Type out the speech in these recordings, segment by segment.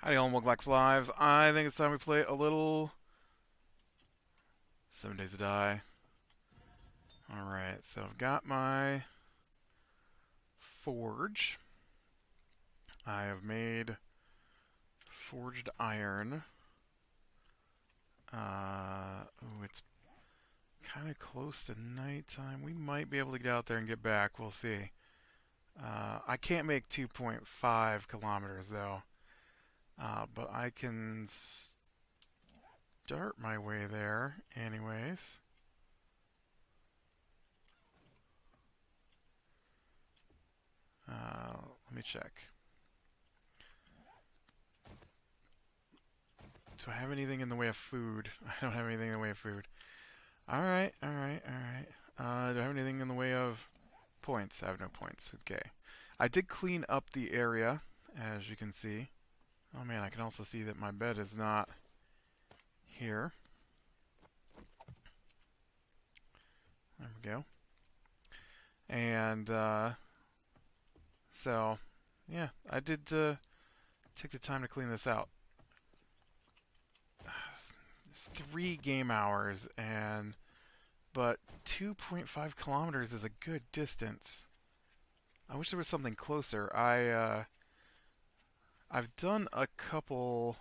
Howdy, all Muglax Lives. I think it's time we play a little 7 Days to Die. Alright, so I've got my forge. I have made forged iron. It's kind of close to nighttime. We might be able to get out there and get back. We'll see. I can't make 2.5 kilometers, though. But I can start my way there anyways. Let me check. Do I have anything in the way of food? I don't have anything in the way of food. Alright. Do I have anything in the way of points? I have no points. Okay. I did clean up the area, as you can see. Oh man, I can also see that my bed is not here. There we go. And, so, yeah, I did take the time to clean this out. It's 3 game hours, but 2.5 kilometers is a good distance. I wish there was something closer. I've done a couple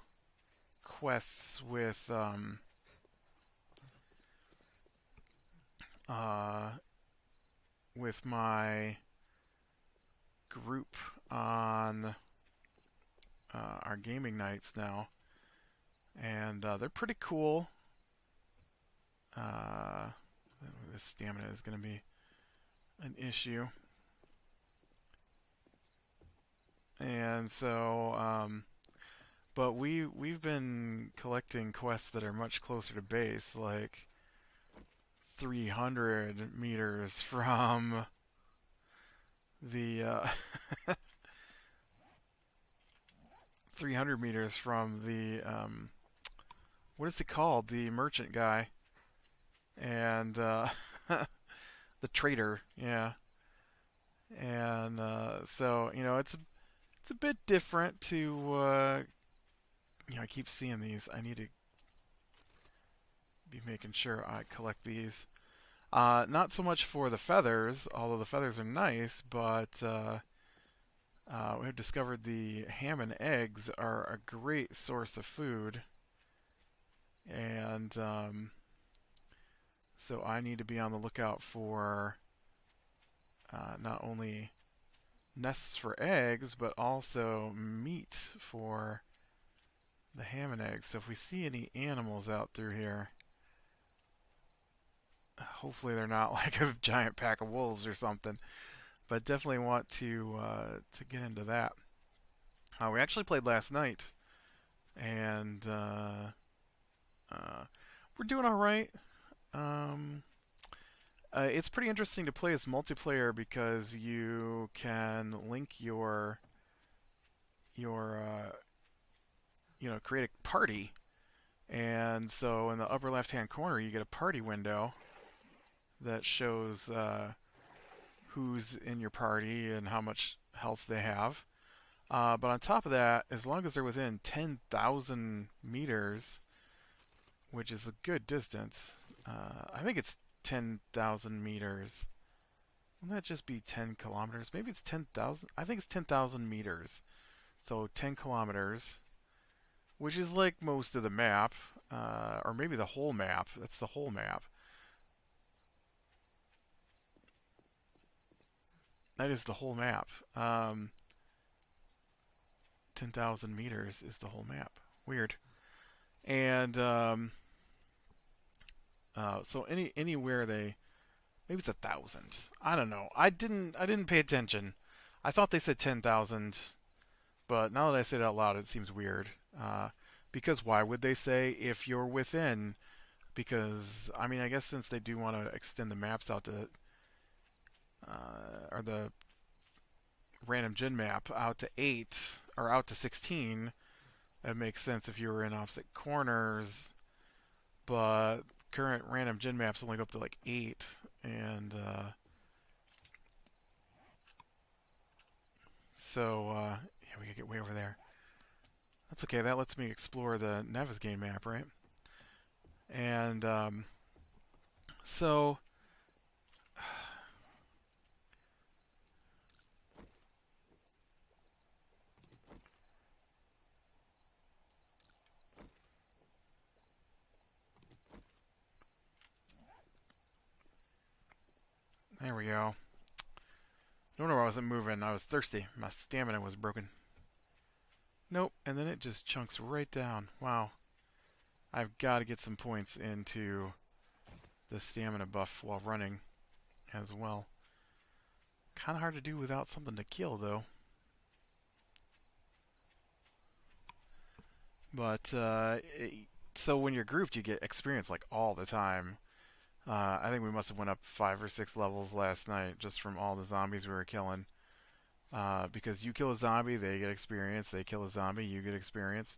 quests with my group on our gaming nights now, and they're pretty cool. This stamina is going to be an issue, and so but we've been collecting quests that are much closer to base, like 300 meters from the 300 meters from the what is it called? The merchant guy and the trader, yeah. And so it's a bit different to I keep seeing these. I need to be making sure I collect these. Not so much for the feathers, although the feathers are nice, but we have discovered the ham and eggs are a great source of food. And so I need to be on the lookout for not only nests for eggs, but also meat for the ham and eggs. So if we see any animals out through here, hopefully they're not like a giant pack of wolves or something. But definitely want to get into that. We actually played last night, and we're doing all right. Um, it's pretty interesting to play as multiplayer because you can link your create a party, and so in the upper left-hand corner you get a party window that shows who's in your party and how much health they have. But on top of that, as long as they're within 10,000 meters, which is a good distance, I think it's 10,000 meters. Wouldn't that just be 10 kilometers? Maybe it's 10,000. I think it's 10,000 meters. So 10 kilometers, which is like most of the map, or maybe the whole map. That's the whole map. That is the whole map. 10,000 meters is the whole map. Weird. And so anywhere maybe it's 1,000. I don't know. I didn't pay attention. I thought they said 10,000, but now that I say it out loud, it seems weird. Because why would they say if you're within? Because I mean, I guess since they do want to extend the maps out to or the random gen map out to 8 or out to 16, it makes sense if you were in opposite corners. But current random gen maps only go up to like 8, and so yeah, we gotta get way over there. That's okay. That lets me explore the Navezgane map, right? And so there we go. No wonder I wasn't moving. I was thirsty. My stamina was broken. Nope. And then it just chunks right down. Wow. I've got to get some points into the stamina buff while running as well. Kind of hard to do without something to kill, though. But, so when you're grouped, you get experience like all the time. I think we must have went up 5 or 6 levels last night just from all the zombies we were killing. Because you kill a zombie, they get experience. They kill a zombie, you get experience.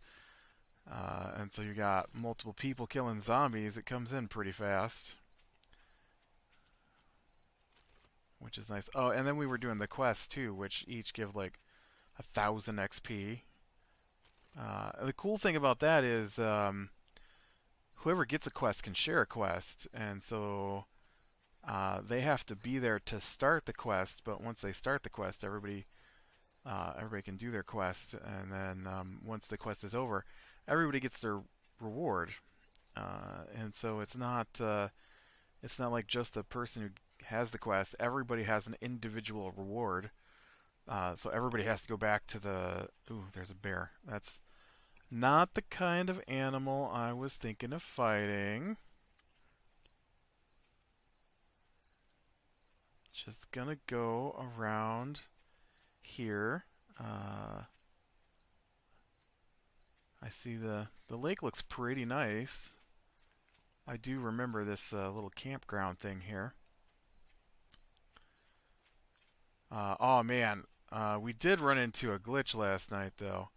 And so you got multiple people killing zombies. It comes in pretty fast, which is nice. Oh, and then we were doing the quests too, which each give like 1,000 XP. The cool thing about that is whoever gets a quest can share a quest, and so they have to be there to start the quest. But once they start the quest, everybody can do their quest, and then once the quest is over, everybody gets their reward. And so it's not like just a person who has the quest. Everybody has an individual reward. So everybody has to go back to the. Ooh, there's a bear. That's not the kind of animal I was thinking of fighting. Just gonna go around here. I see the lake looks pretty nice. I do remember this little campground thing here. Oh man, we did run into a glitch last night though.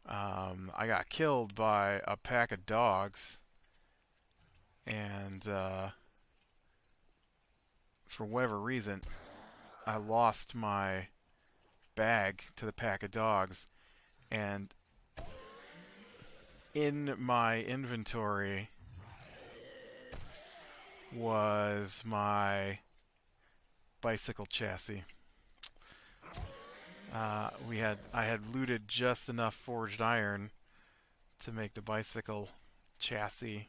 I got killed by a pack of dogs, and for whatever reason, I lost my bag to the pack of dogs, and in my inventory was my bicycle chassis. I had looted just enough forged iron to make the bicycle chassis,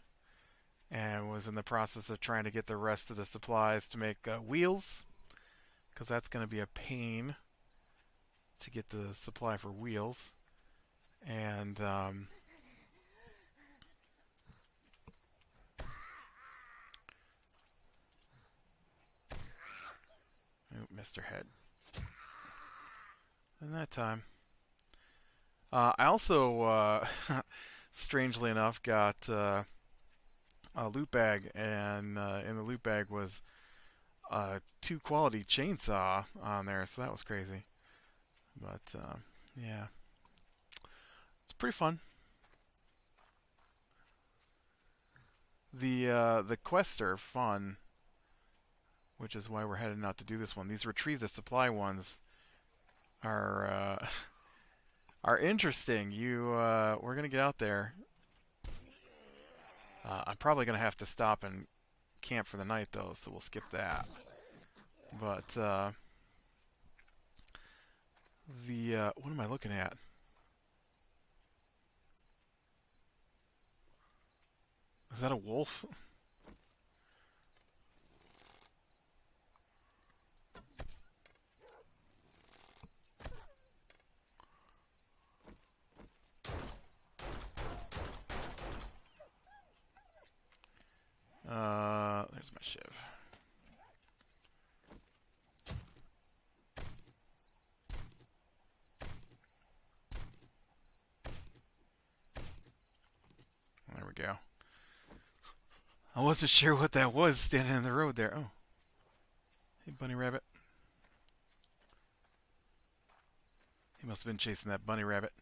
and was in the process of trying to get the rest of the supplies to make wheels, because that's going to be a pain to get the supply for wheels. And Mr. Head. In that time, I also, strangely enough, got a loot bag, and in the loot bag was a 2 quality chainsaw on there, so that was crazy. But yeah, it's pretty fun. The quests are fun, which is why we're heading out to do this one. These retrieve the supply ones are are interesting. We're gonna get out there. I'm probably gonna have to stop and camp for the night though, so we'll skip that. But what am I looking at? Is that a wolf? There's my shiv. There we go. I wasn't sure what that was standing in the road there. Oh. Hey, bunny rabbit. He must have been chasing that bunny rabbit.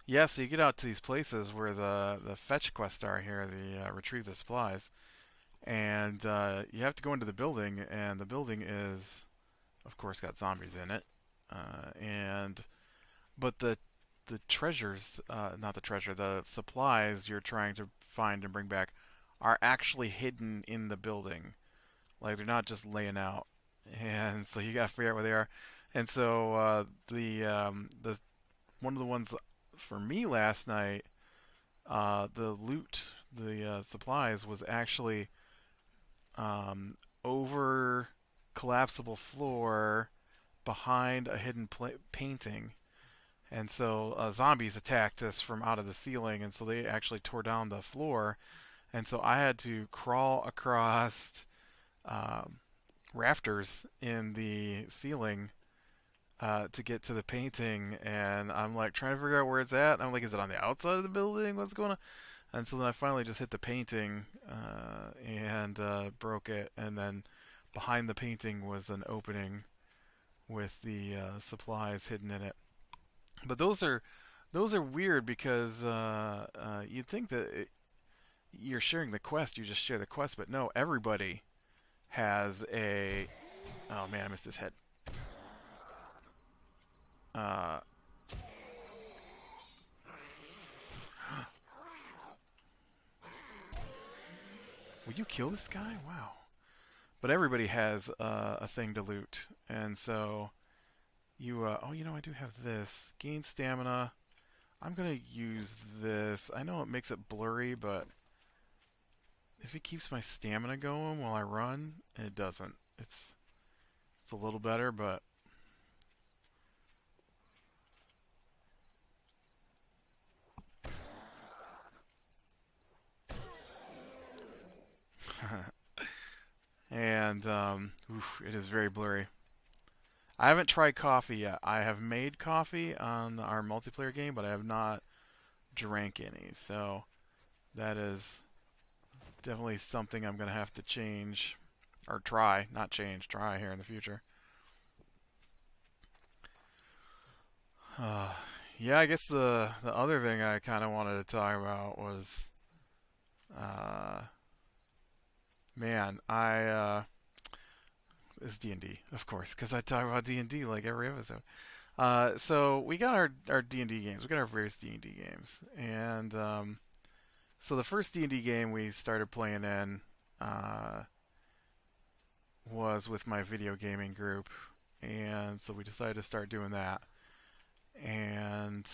Yeah, so you get out to these places where the fetch quests are here, the retrieve the supplies, and you have to go into the building, and the building is, of course, got zombies in it. And but the treasures, not the treasure, the supplies you're trying to find and bring back are actually hidden in the building. Like they're not just laying out, and so you gotta figure out where they are. And so the one of the ones for me last night, the loot, the supplies was actually over collapsible floor behind a hidden painting. And so zombies attacked us from out of the ceiling, and so they actually tore down the floor. And so I had to crawl across um, rafters in the ceiling to get to the painting. And I'm like trying to figure out where it's at. I'm like, is it on the outside of the building? What's going on? And so then I finally just hit the painting and broke it. And then behind the painting was an opening with the supplies hidden in it. But those are weird because you'd think that you're sharing the quest, you just share the quest, but no, everybody has a. Oh man, I missed his head. Uh, will you kill this guy? Wow. But everybody has a thing to loot, and so you. Oh, you know, I do have this. Gain stamina. I'm gonna use this. I know it makes it blurry, but if it keeps my stamina going while I run, it doesn't. It's a little better, but and oof, it is very blurry. I haven't tried coffee yet. I have made coffee on our multiplayer game, but I have not drank any. So that is definitely something I'm gonna have to change or try, not change, try here in the future. Uh, yeah, I guess the other thing I kind of wanted to talk about was, uh, man, I is D&D, of course, because I talk about D&D like every episode. So we got our D&D games. We got our various D&D games, and so the first D&D game we started playing in uh, was with my video gaming group, and so we decided to start doing that. And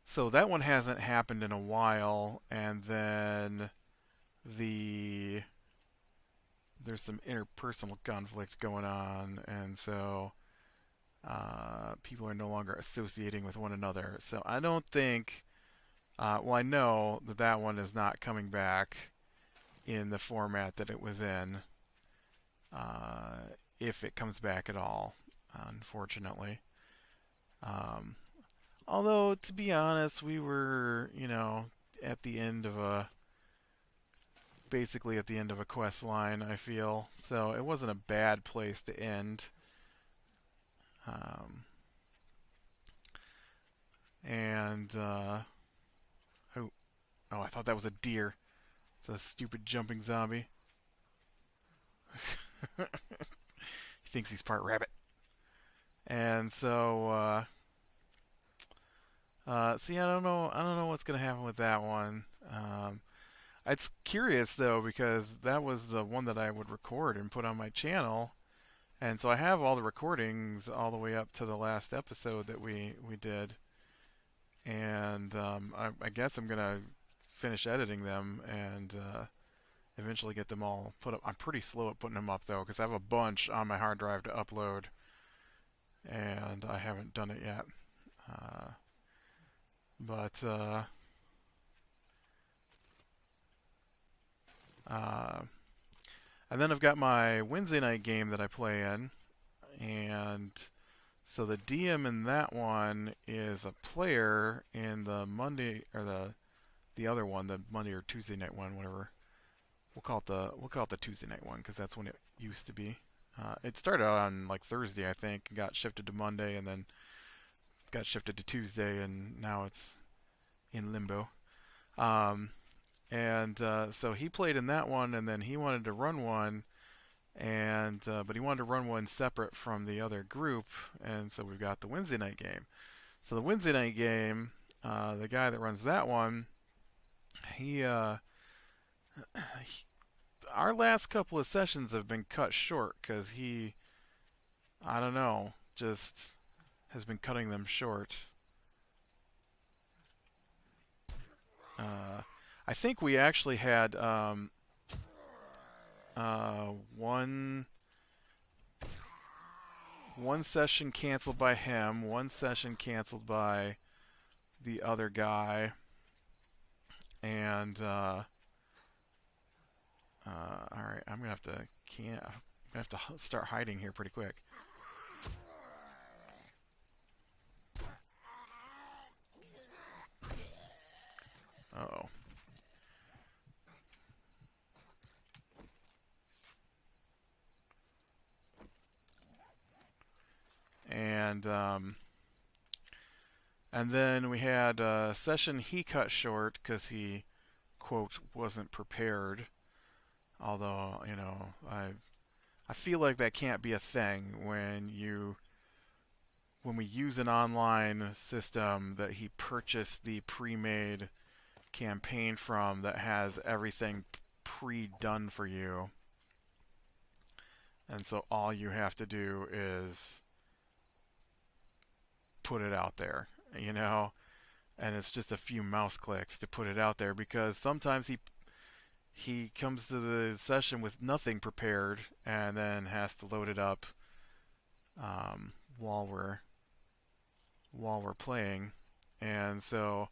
so that one hasn't happened in a while, and then the there's some interpersonal conflict going on, and so people are no longer associating with one another. So I don't think. Well, I know that that one is not coming back in the format that it was in, uh, if it comes back at all, unfortunately. Um, Although, to be honest, we were, at the end of basically at the end of a quest line, I feel. So it wasn't a bad place to end. Um, and, oh, oh, I thought that was a deer. It's a stupid jumping zombie. He thinks he's part rabbit. And so, see, I don't know. I don't know what's gonna happen with that one. It's curious though because that was the one that I would record and put on my channel, and so I have all the recordings all the way up to the last episode that we did, and I guess I'm gonna finish editing them and eventually get them all put up. I'm pretty slow at putting them up though because I have a bunch on my hard drive to upload, and I haven't done it yet. Uh, but uh, and then I've got my Wednesday night game that I play in, and so the DM in that one is a player in the Monday or the other one, the Monday or Tuesday night one, whatever. We'll call it the Tuesday night one because that's when it used to be. It started out on like Thursday, I think, and got shifted to Monday, and then got shifted to Tuesday, and now it's in limbo. Um, and so he played in that one, and then he wanted to run one, and but he wanted to run one separate from the other group, and so we've got the Wednesday night game. So the Wednesday night game, the guy that runs that one, he, he our last couple of sessions have been cut short because he, I don't know, just has been cutting them short. I think we actually had one session canceled by him, one session canceled by the other guy, and all right, I'm gonna have to start hiding here pretty quick. Uh-oh. And then we had a session he cut short because he, quote, wasn't prepared. Although, you know, I feel like that can't be a thing when we use an online system that he purchased the pre-made campaign from that has everything pre-done for you. And so all you have to do is put it out there, you know? And it's just a few mouse clicks to put it out there because sometimes he comes to the session with nothing prepared and then has to load it up while we're playing. And so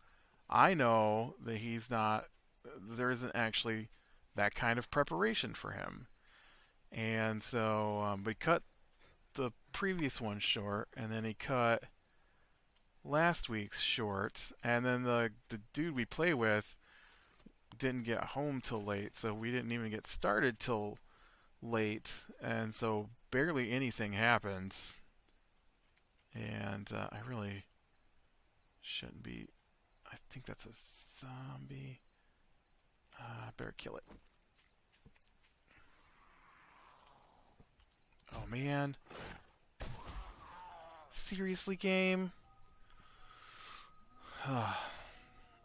I know that there isn't actually that kind of preparation for him. And so we cut the previous one short, and then he cut last week's short, and then the dude we play with didn't get home till late, so we didn't even get started till late, and so barely anything happened. And I really shouldn't be. I think that's a zombie. Better kill it. Oh man. Seriously, game?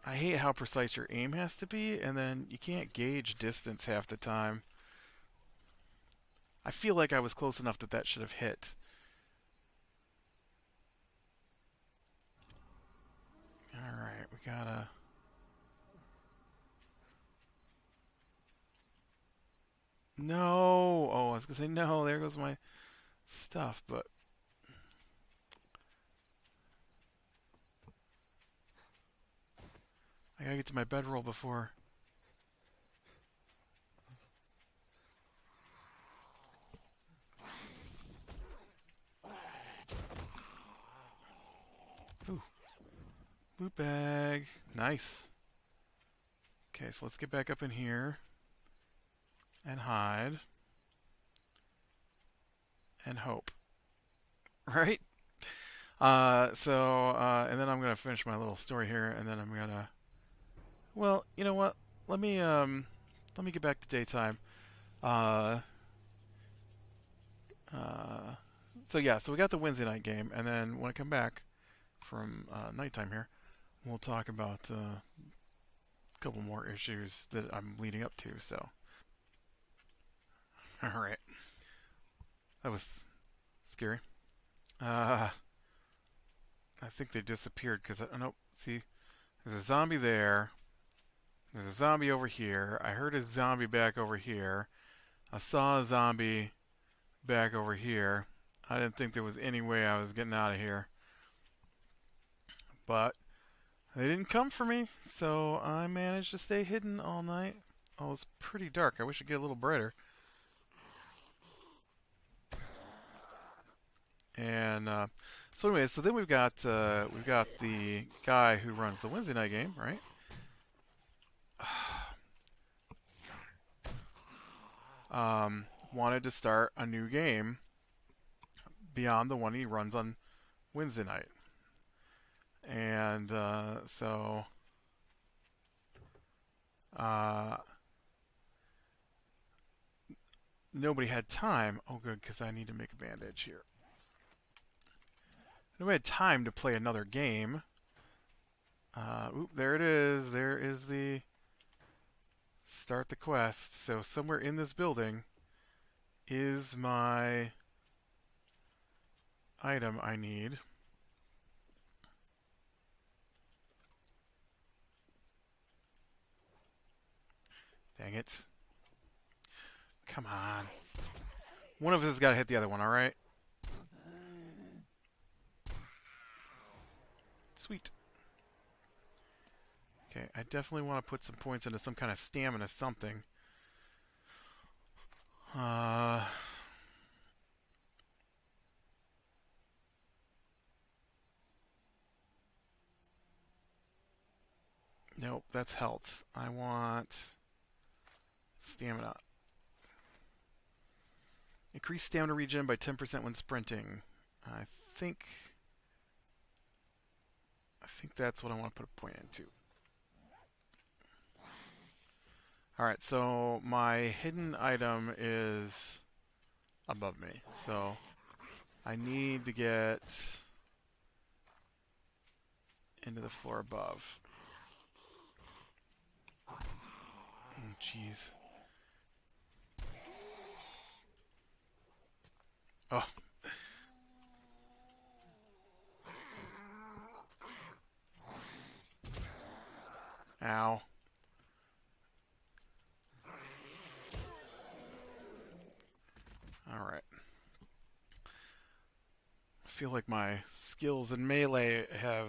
I hate how precise your aim has to be, and then you can't gauge distance half the time. I feel like I was close enough that should have hit. Alright, we gotta... No! Oh, I was gonna say no, there goes my stuff, but... I gotta get to my bedroll before... Ooh. Loot bag. Nice. Okay, so let's get back up in here. And hide. And hope. Right? And then I'm gonna finish my little story here, and then I'm gonna... Well, you know what? Let me get back to daytime. Uh, so yeah, so we got the Wednesday night game, and then when I come back from nighttime here, we'll talk about a couple more issues that I'm leading up to. So, all right, that was scary. I think they disappeared because I don't see. There's a zombie there. There's a zombie over here. I heard a zombie back over here. I saw a zombie back over here. I didn't think there was any way I was getting out of here. But they didn't come for me, so I managed to stay hidden all night. Oh, it's pretty dark. I wish it'd get a little brighter. And so anyway, so then we've got the guy who runs the Wednesday night game, right? Wanted to start a new game beyond the one he runs on Wednesday night. And so nobody had time. Oh, good, because I need to make a bandage here. Nobody had time to play another game. Oop, there it is. There is the start the quest. So somewhere in this building is my item I need. Dang it. Come on. One of us has got to hit the other one, alright? Sweet. Okay, I definitely want to put some points into some kind of stamina something. Nope, that's health. I want stamina. Increase stamina regen by 10% when sprinting. I think that's what I want to put a point into. Alright, so my hidden item is above me. So I need to get into the floor above. Oh, jeez. Oh. Ow. Alright. I feel like my skills in melee have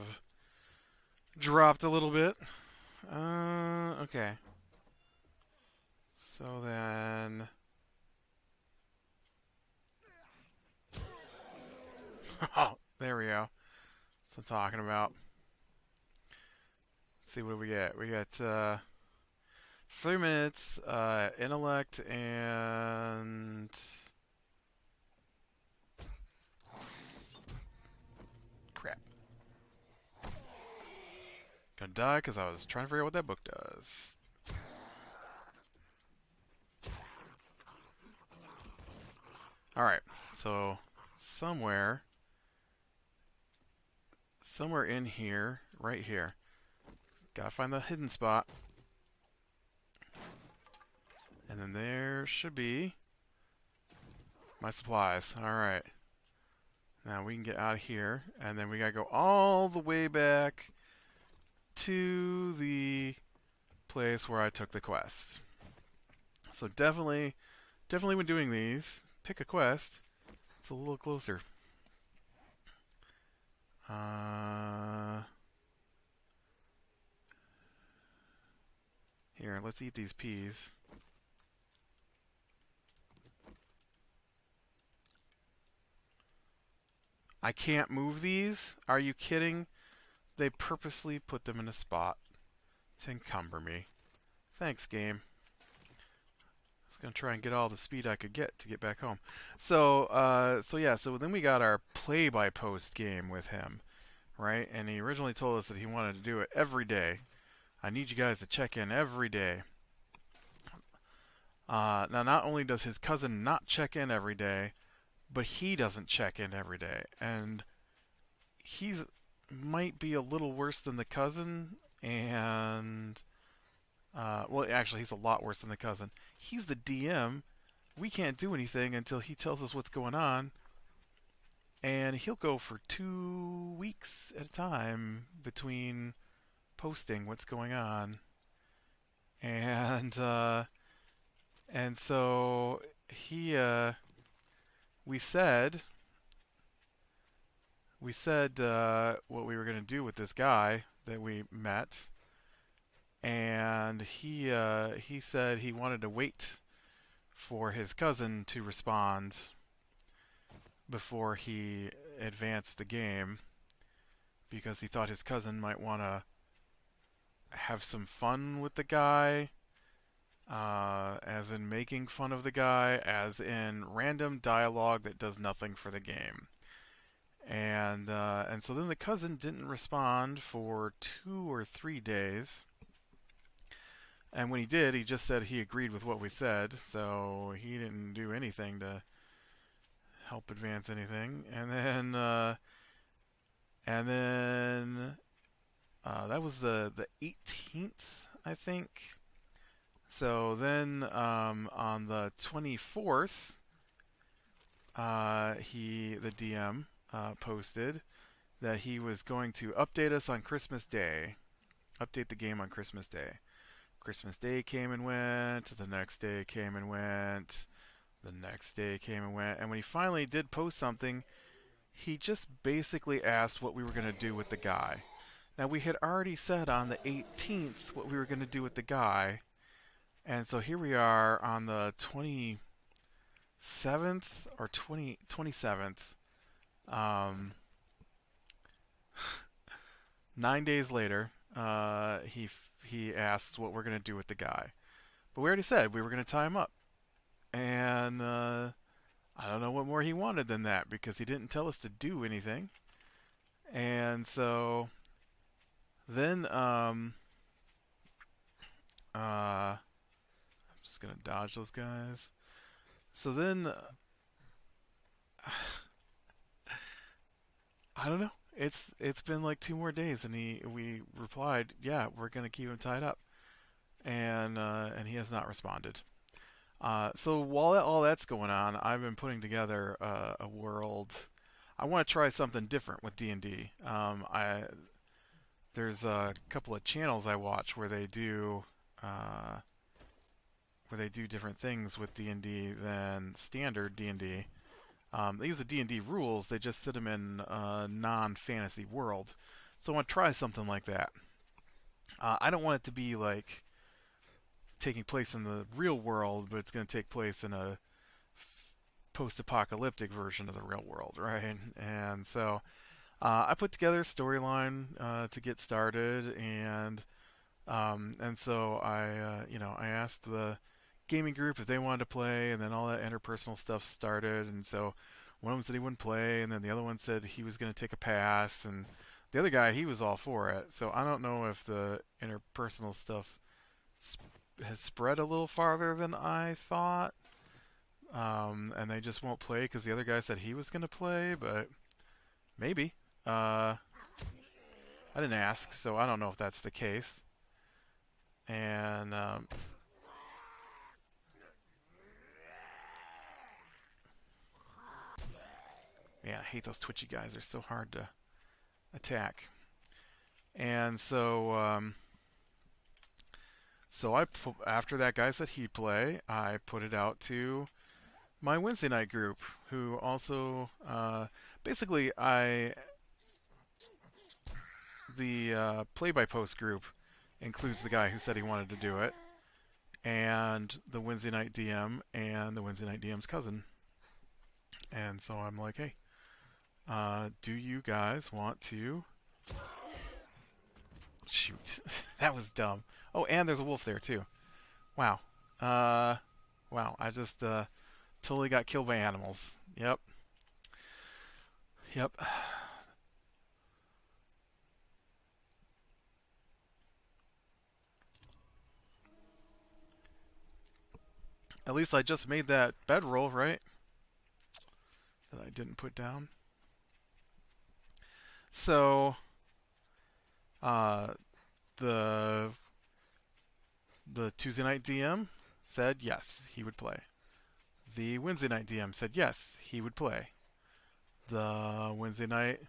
dropped a little bit. Okay. So then... Oh, there we go. That's what I'm talking about. Let's see, what do we get? We got 3 minutes, intellect, and... Crap. Gonna die because I was trying to figure out what that book does. Alright, so somewhere in here, right here, gotta find the hidden spot. And then there should be my supplies. Alright. Now we can get out of here, and then we gotta go all the way back to the place where I took the quest. So definitely when doing these, pick a quest. It's a little closer. Here, let's eat these peas. I can't move these? Are you kidding? They purposely put them in a spot to encumber me. Thanks, game. I was going to try and get all the speed I could get to get back home. So then we got our play-by-post game with him, right? And he originally told us that he wanted to do it every day. I need you guys to check in every day. Now, not only does his cousin not check in every day, but he doesn't check in every day. And he's might be a little worse than the cousin, and... well, actually, he's a lot worse than the cousin. He's the DM. We can't do anything until he tells us what's going on. And he'll go for 2 weeks at a time between posting what's going on. And so he, we said what we were going to do with this guy that we met. And he said he wanted to wait for his cousin to respond before he advanced the game, because he thought his cousin might want to have some fun with the guy, as in making fun of the guy, as in random dialogue that does nothing for the game. And so then the cousin didn't respond for 2 or 3 days. And when he did, he just said he agreed with what we said, so he didn't do anything to help advance anything. And then that was the 18th, I think. So then on the 24th, the DM posted that he was going to update us on Christmas Day, update the game on Christmas Day. Christmas Day came and went. The next day came and went. The next day came and went. And when he finally did post something, he just basically asked what we were going to do with the guy. Now, we had already said on the 18th what we were going to do with the guy. And so here we are on the 27th or 27th. 9 days later, he asks what we're going to do with the guy. But we already said we were going to tie him up. And I don't know what more he wanted than that because he didn't tell us to do anything. And so then I'm just going to dodge those guys. So then I don't know. It's been like 2 more days, and we replied, yeah, we're gonna keep him tied up, and he has not responded. So while all that's going on, I've been putting together a world. I want to try something different with D&D. I There's a couple of channels I watch where they do different things with D&D than standard D&D. They use the D&D rules, they just sit them in a non-fantasy world. So I want to try something like that. I don't want it to be like taking place in the real world, but it's going to take place in a post-apocalyptic version of the real world, right? And so I put together a storyline to get started, and so I asked the gaming group if they wanted to play, and then all that interpersonal stuff started. And so one of them said he wouldn't play, and then the other one said he was going to take a pass, and the other guy, he was all for it. So I don't know if the interpersonal stuff has spread a little farther than I thought, and they just won't play because the other guy said he was going to play, but maybe. I didn't ask, so I don't know if that's the case. And yeah, I hate those twitchy guys. They're so hard to attack. And so after that guy said he'd play, I put it out to my Wednesday night group, who also basically the play by post group includes the guy who said he wanted to do it, and the Wednesday night DM and the Wednesday night DM's cousin. And so I'm like, hey, do you guys want to... Shoot. That was dumb. Oh, and there's a wolf there, too. Wow. Wow, I just totally got killed by animals. Yep. Yep. At least I just made that bedroll, right? That I didn't put down. So, the Tuesday night DM said yes, he would play. The Wednesday night DM said yes, he would play. The Wednesday night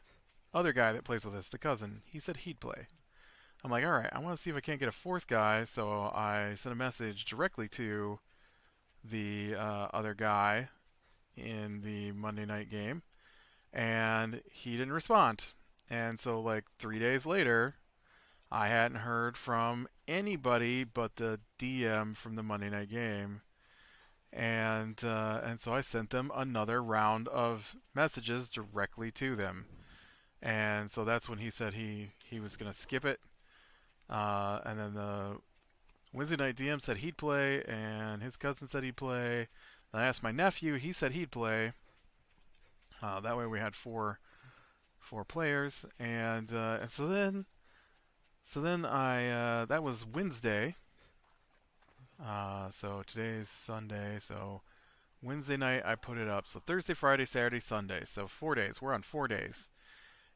other guy that plays with us, the cousin, he said he'd play. I'm like, alright, I want to see if I can't get a fourth guy, so I sent a message directly to the other guy in the Monday night game, and he didn't respond. And so, like, 3 days later, I hadn't heard from anybody but the DM from the Monday night game, and so I sent them another round of messages directly to them. And so that's when he said he was going to skip it. And then the Wednesday night DM said he'd play, and his cousin said he'd play. Then I asked my nephew, he said he'd play. That way we had four players, and so then I that was Wednesday, So today's Sunday. So Wednesday night I put it up. So Thursday, Friday, Saturday, Sunday. So 4 days. We're on 4 days.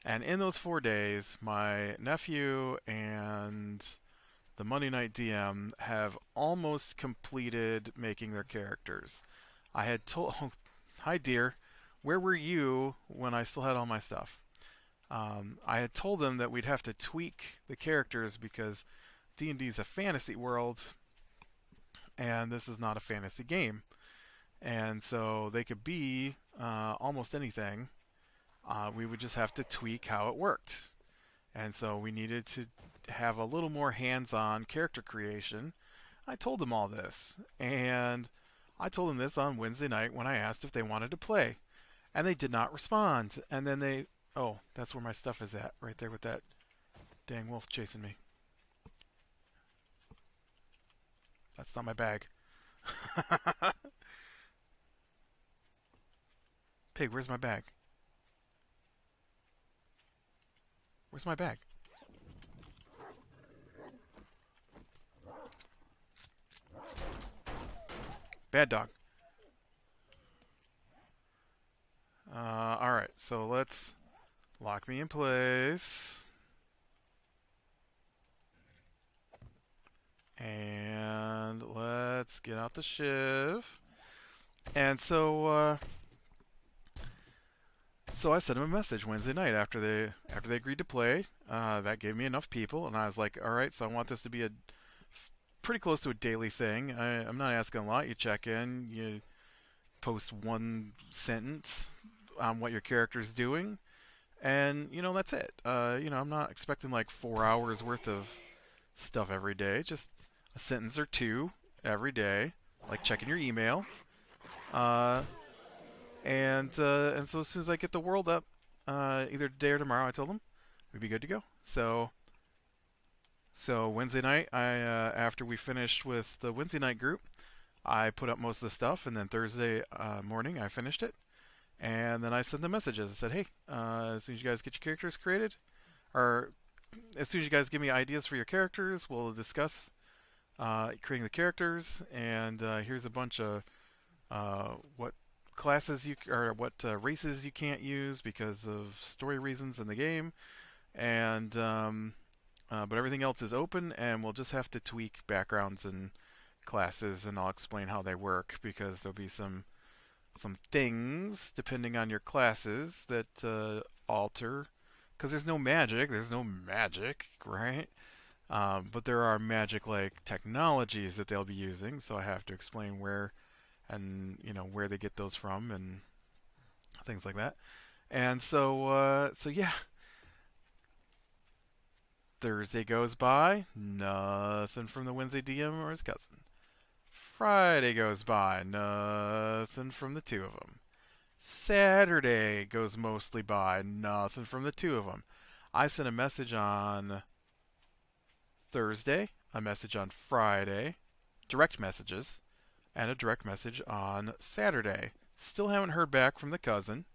And in those 4 days, my nephew and the Monday Night DM have almost completed making their characters. I had told, oh, hi dear, where were you when I still had all my stuff? I had told them that we'd have to tweak the characters because D&D is a fantasy world, and this is not a fantasy game. And so they could be almost anything. We would just have to tweak how it worked. And so we needed to have a little more hands-on character creation. I told them all this, and I told them this on Wednesday night when I asked if they wanted to play, and they did not respond. And then oh, that's where my stuff is at, right there with that dang wolf chasing me. That's not my bag. Pig, where's my bag? Where's my bag? Bad dog. Alright, so let's lock me in place. And let's get out the shiv. And so I sent him a message Wednesday night after they agreed to play. That gave me enough people, and I was like, all right, so I want this to be a pretty close to a daily thing. I'm not asking a lot. You check in, you post one sentence on what your character's doing, and that's it. I'm not expecting like 4 hours worth of stuff every day. Just a sentence or two every day, like checking your email. And so as soon as I get the world up, either today or tomorrow, I told them we'd be good to go. So Wednesday night, after we finished with the Wednesday night group, I put up most of the stuff, and then Thursday morning I finished it, and then I sent the messages. I said, hey, as soon as you guys get your characters created, or as soon as you guys give me ideas for your characters, we'll discuss creating the characters, and here's a bunch of what classes or what races you can't use because of story reasons in the game, and but everything else is open, and we'll just have to tweak backgrounds and classes, and I'll explain how they work because there'll be some things depending on your classes that alter. Because there's no magic, right? But there are magic-like technologies that they'll be using, so I have to explain where and where they get those from and things like that. And so yeah, Thursday goes by, nothing from the Wednesday DM or his cousin. Friday goes by, nothing from the two of them. Saturday goes mostly by, nothing from the two of them. I sent a message on Thursday, a message on Friday, direct messages, and a direct message on Saturday. Still haven't heard back from the cousin.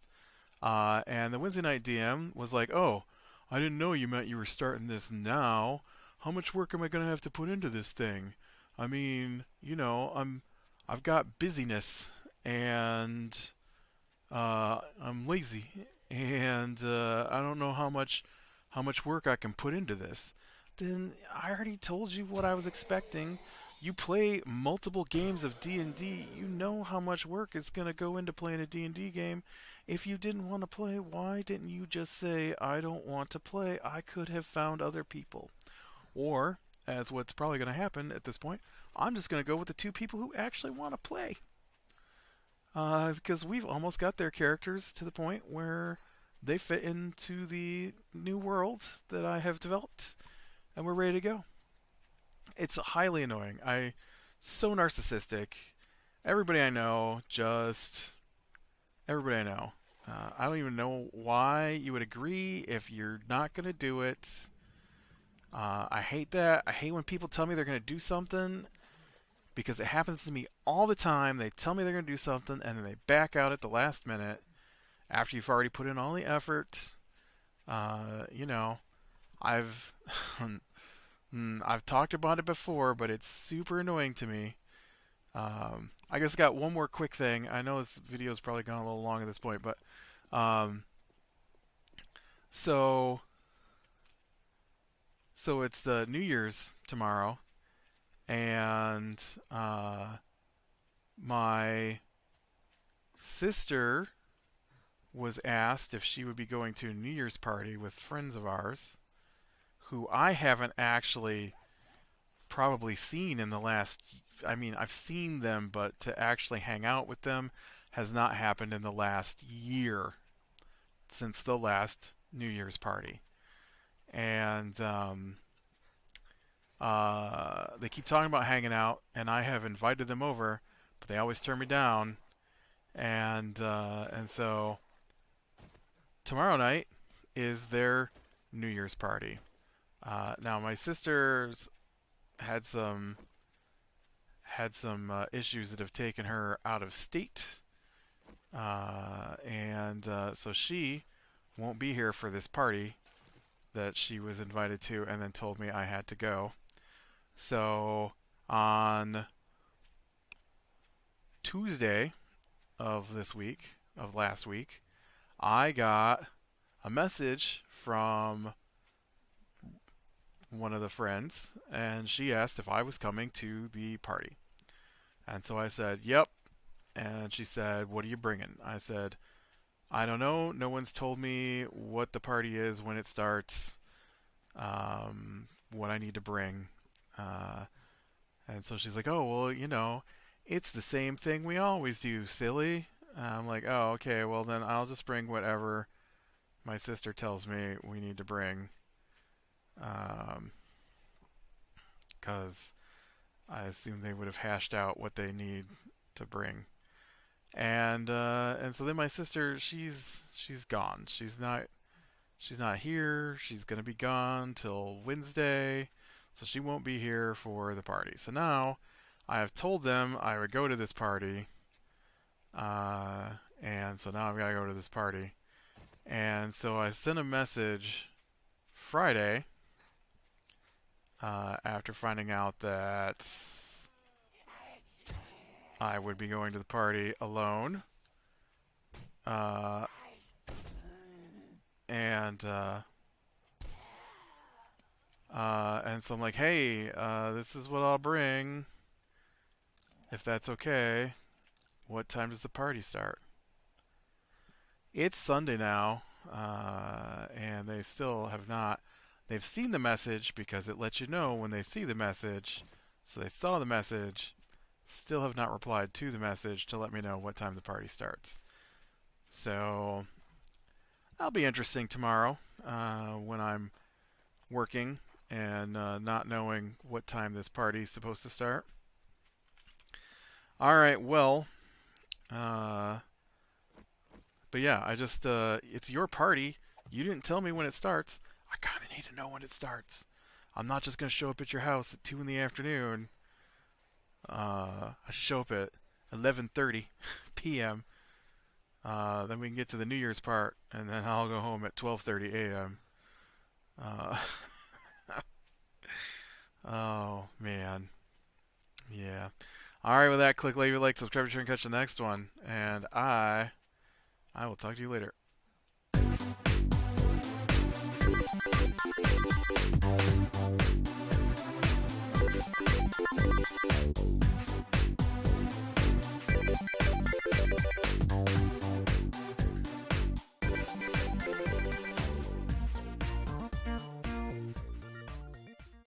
And the Wednesday night DM was like, oh, I didn't know you meant you were starting this now. How much work am I going to have to put into this thing? I mean, I've got busyness, and I'm lazy, and I don't know how much work I can put into this. Then I already told you what I was expecting. You play multiple games of D&D. You know how much work is going to go into playing a D&D game. If you didn't want to play, why didn't you just say, I don't want to play? I could have found other people. Or, as what's probably going to happen at this point, I'm just going to go with the two people who actually want to play. Because we've almost got their characters to the point where they fit into the new world that I have developed, and we're ready to go. It's highly annoying. So narcissistic. Everybody I know, everybody I know. I don't even know why you would agree if you're not going to do it. I hate that. I hate when people tell me they're going to do something, because it happens to me all the time. They tell me they're going to do something, and then they back out at the last minute after you've already put in all the effort. I've I've talked about it before, but it's super annoying to me. I guess I got one more quick thing. I know this video's probably gone a little long at this point, but um, so so it's New Year's tomorrow, and my sister was asked if she would be going to a New Year's party with friends of ours who I haven't actually probably seen in the last. I mean, I've seen them, but to actually hang out with them has not happened in the last year since the last New Year's party. And they keep talking about hanging out, and I have invited them over, but they always turn me down. And so tomorrow night is their New Year's party. Now my sister's had some issues that have taken her out of state, and so she won't be here for this party that she was invited to, and then told me I had to go. So on Tuesday of this week, of last week, I got a message from one of the friends, and she asked if I was coming to the party. And so I said, yep. And she said, what are you bringing? I said, I don't know. No one's told me what the party is, when it starts, what I need to bring. Uh, and so she's like, oh, well, it's the same thing we always do, silly. I'm like, oh, okay, well, then I'll just bring whatever my sister tells me we need to bring. Because I assume they would have hashed out what they need to bring. And so then my sister, she's gone. She's not here. She's gonna be gone till Wednesday, so she won't be here for the party. So now I have told them I would go to this party, and so now I've got to go to this party. And so I sent a message Friday after finding out that I would be going to the party alone. Uh, and and so I'm like, hey, this is what I'll bring, if that's okay. What time does the party start? It's Sunday now, and they still have not. They've seen the message because it lets you know when they see the message. So they saw the message, still have not replied to the message to let me know what time the party starts. So that'll be interesting tomorrow when I'm working and not knowing what time this party is supposed to start. All right, well, uh, but yeah, it's your party. You didn't tell me when it starts. I kind of need to know when it starts. I'm not just going to show up at your house at 2 in the afternoon. I should show up at 11:30 p.m. Then we can get to the New Year's part, and then I'll go home at 12:30 a.m. Uh, oh, man. Yeah. All right, with that, click like, subscribe, share, and catch the next one. And I will talk to you later.